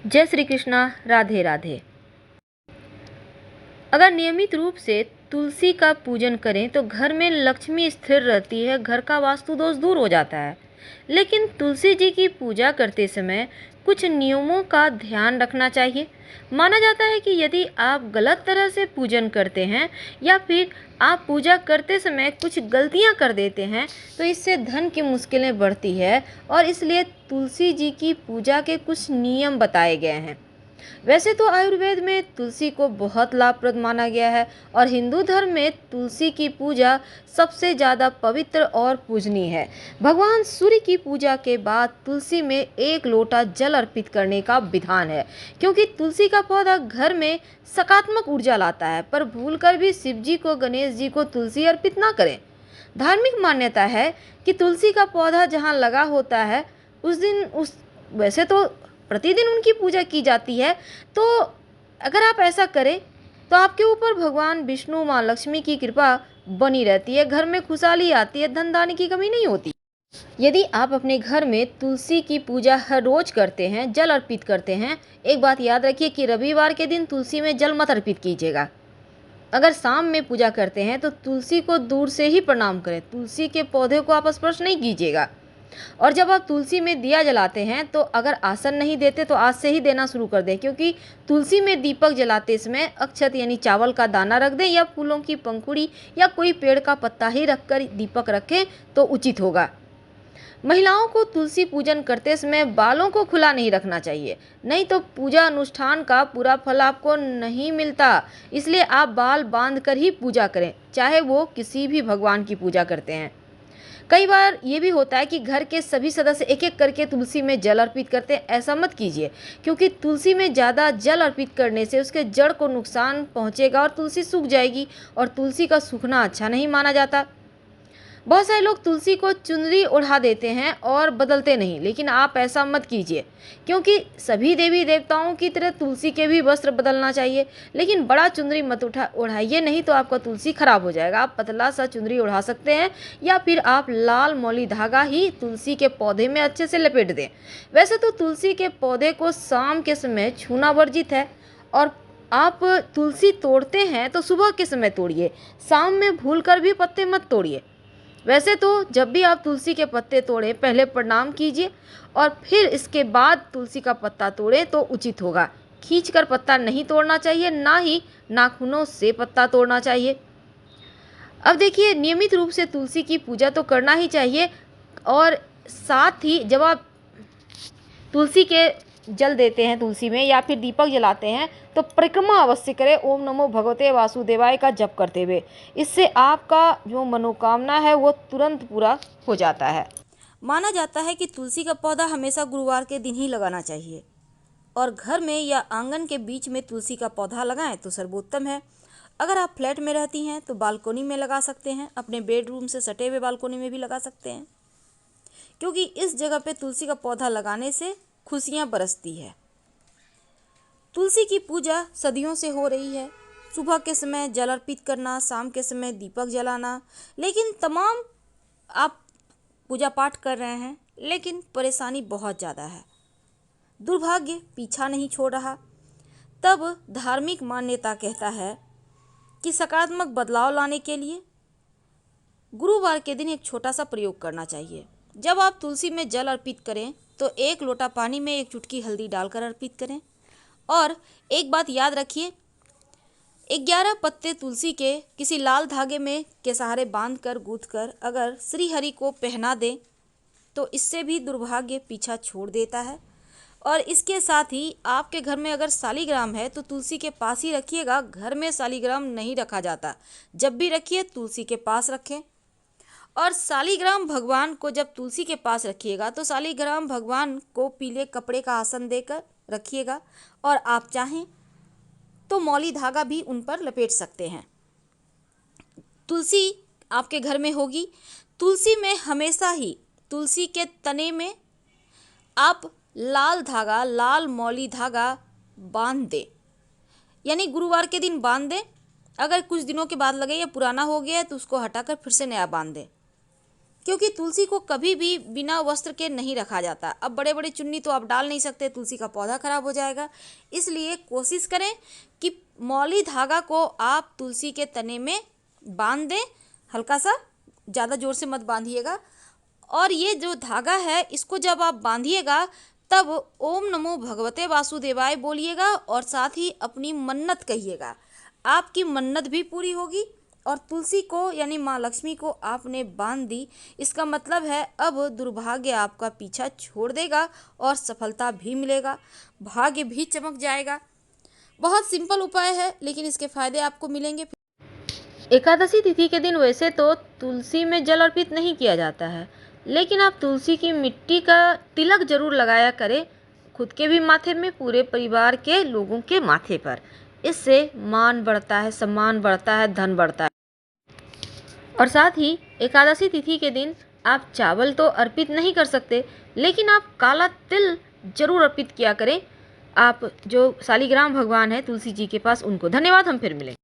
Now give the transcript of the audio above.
जय श्री कृष्णा। राधे राधे। अगर नियमित रूप से तुलसी का पूजन करें तो घर में लक्ष्मी स्थिर रहती है, घर का वास्तु दोष दूर हो जाता है। लेकिन तुलसी जी की पूजा करते समय कुछ नियमों का ध्यान रखना चाहिए। माना जाता है कि यदि आप गलत तरह से पूजन करते हैं या फिर आप पूजा करते समय कुछ गलतियां कर देते हैं तो इससे धन की मुश्किलें बढ़ती है, और इसलिए तुलसी जी की पूजा के कुछ नियम बताए गए हैं। वैसे तो आयुर्वेद में तुलसी को बहुत लाभप्रद माना गया है, और हिंदू धर्म में तुलसी की पूजा सबसे ज़्यादा पवित्र और पूजनीय है। भगवान सूर्य की पूजा के बाद तुलसी में 1 लोटा जल अर्पित करने का विधान है, क्योंकि तुलसी का पौधा घर में सकारात्मक ऊर्जा लाता है। पर भूलकर भी शिव जी को, गणेश जी को तुलसी अर्पित ना करें। धार्मिक मान्यता है कि तुलसी का पौधा जहाँ लगा होता है उस दिन वैसे तो प्रतिदिन उनकी पूजा की जाती है। तो अगर आप ऐसा करें तो आपके ऊपर भगवान विष्णु, माँ लक्ष्मी की कृपा बनी रहती है, घर में खुशहाली आती है, धन धान्य की कमी नहीं होती। यदि आप अपने घर में तुलसी की पूजा हर रोज करते हैं, जल अर्पित करते हैं, एक बात याद रखिए कि रविवार के दिन तुलसी में जल मत अर्पित कीजिएगा। अगर शाम में पूजा करते हैं तो तुलसी को दूर से ही प्रणाम करें, तुलसी के पौधे को आप स्पर्श नहीं कीजिएगा। और जब आप तुलसी में दिया जलाते हैं तो अगर आसन नहीं देते तो आज से ही देना शुरू कर दें, क्योंकि तुलसी में दीपक जलाते समय अक्षत यानी चावल का दाना रख दें, या फूलों की पंखुड़ी या कोई पेड़ का पत्ता ही रखकर दीपक रखें तो उचित होगा। महिलाओं को तुलसी पूजन करते समय बालों को खुला नहीं रखना चाहिए, नहीं तो पूजा अनुष्ठान का पूरा फल आपको नहीं मिलता। इसलिए आप बाल बांध कर ही पूजा करें, चाहे वो किसी भी भगवान की पूजा करते हैं। कई बार ये भी होता है कि घर के सभी सदस्य एक एक करके तुलसी में जल अर्पित करते हैं। ऐसा मत कीजिए, क्योंकि तुलसी में ज़्यादा जल अर्पित करने से उसके जड़ को नुकसान पहुंचेगा और तुलसी सूख जाएगी, और तुलसी का सूखना अच्छा नहीं माना जाता। बहुत सारे लोग तुलसी को चुनरी ओढ़ा देते हैं और बदलते नहीं, लेकिन आप ऐसा मत कीजिए, क्योंकि सभी देवी देवताओं की तरह तुलसी के भी वस्त्र बदलना चाहिए। लेकिन बड़ा चुनरी मत ओढ़ाइए, नहीं तो आपका तुलसी खराब हो जाएगा। आप पतला सा चुनरी ओढ़ा सकते हैं, या फिर आप लाल मौली धागा ही तुलसी के पौधे में अच्छे से लपेट दें। वैसे तो तुलसी के पौधे को शाम के समय छूना वर्जित है, और आप तुलसी तोड़ते हैं तो सुबह के समय तोड़िए, शाम में भूलकर भी पत्ते मत तोड़िए। वैसे तो जब भी आप तुलसी के पत्ते तोड़ें पहले प्रणाम कीजिए, और फिर इसके बाद तुलसी का पत्ता तोड़ें तो उचित होगा। खींचकर पत्ता नहीं तोड़ना चाहिए, ना ही नाखूनों से पत्ता तोड़ना चाहिए। अब देखिए, नियमित रूप से तुलसी की पूजा तो करना ही चाहिए, और साथ ही जब आप तुलसी के जल देते हैं तुलसी में, या फिर दीपक जलाते हैं, तो परिक्रमा अवश्य करें ओम नमो भगवते वासुदेवाय का जप करते हुए। इससे आपका जो मनोकामना है वो तुरंत पूरा हो जाता है। माना जाता है कि तुलसी का पौधा हमेशा गुरुवार के दिन ही लगाना चाहिए, और घर में या आंगन के बीच में तुलसी का पौधा लगाएं तो सर्वोत्तम है। अगर आप फ्लैट में रहती हैं तो बालकोनी में लगा सकते हैं, अपने बेडरूम से सटे हुए बालकोनी में भी लगा सकते हैं, क्योंकि इस जगह पे तुलसी का पौधा लगाने से खुशियां बरसती है। तुलसी की पूजा सदियों से हो रही है। सुबह के समय जल अर्पित करना, शाम के समय दीपक जलाना। लेकिन तमाम आप पूजा पाठ कर रहे हैं, लेकिन परेशानी बहुत ज़्यादा है, दुर्भाग्य पीछा नहीं छोड़ रहा। तब धार्मिक मान्यता कहता है कि सकारात्मक बदलाव लाने के लिए गुरुवार के दिन एक छोटा सा प्रयोग करना चाहिए। जब आप तुलसी में जल अर्पित करें तो 1 लोटा पानी में 1 चुटकी हल्दी डालकर अर्पित करें। और एक बात याद रखिए, 11 पत्ते तुलसी के किसी लाल धागे में के सहारे बांध कर गूंथ कर अगर श्री हरि को पहना दें तो इससे भी दुर्भाग्य पीछा छोड़ देता है। और इसके साथ ही आपके घर में अगर शालिग्राम है तो तुलसी के पास ही रखिएगा, घर में शालिग्राम नहीं रखा जाता। जब भी रखिए तुलसी के पास रखें। और शालिग्राम भगवान को जब तुलसी के पास रखिएगा तो शालिग्राम भगवान को पीले कपड़े का आसन देकर रखिएगा, और आप चाहें तो मौली धागा भी उन पर लपेट सकते हैं। तुलसी आपके घर में होगी। तुलसी में हमेशा ही तुलसी के तने में आप लाल धागा, लाल मौली धागा बांध दें, यानी गुरुवार के दिन बांध दें। अगर कुछ दिनों के बाद लगे या पुराना हो गया है तो उसको हटाकर फिर से नया बांध दें। क्योंकि तुलसी को कभी भी बिना वस्त्र के नहीं रखा जाता। अब बड़े बड़े चुन्नी तो आप डाल नहीं सकते, तुलसी का पौधा खराब हो जाएगा। इसलिए कोशिश करें कि मौली धागा को आप तुलसी के तने में बांध दें, हल्का सा, ज़्यादा ज़ोर से मत बांधिएगा। और ये जो धागा है इसको जब आप बांधिएगा तब ओम नमो भगवते वासुदेवाय बोलिएगा और साथ ही अपनी मन्नत कहिएगा। आपकी मन्नत भी पूरी होगी। और तुलसी को यानी माँ लक्ष्मी को आपने बांध दी, इसका मतलब है अब दुर्भाग्य आपका पीछा छोड़ देगा और सफलता भी मिलेगा, भाग्य भी चमक जाएगा। बहुत सिंपल उपाय है, लेकिन इसके फायदे आपको मिलेंगे। एकादशी तिथि के दिन वैसे तो तुलसी में जल अर्पित नहीं किया जाता है, लेकिन आप तुलसी की मिट्टी का तिलक जरूर लगाया करें, खुद के भी माथे में, पूरे परिवार के लोगों के माथे पर। इससे मान बढ़ता है, सम्मान बढ़ता है, धन बढ़ता है। और साथ ही एकादशी तिथि के दिन आप चावल तो अर्पित नहीं कर सकते, लेकिन आप काला तिल जरूर अर्पित किया करें। आप जो शालिग्राम भगवान है तुलसी जी के पास, उनको। धन्यवाद, हम फिर मिलेंगे।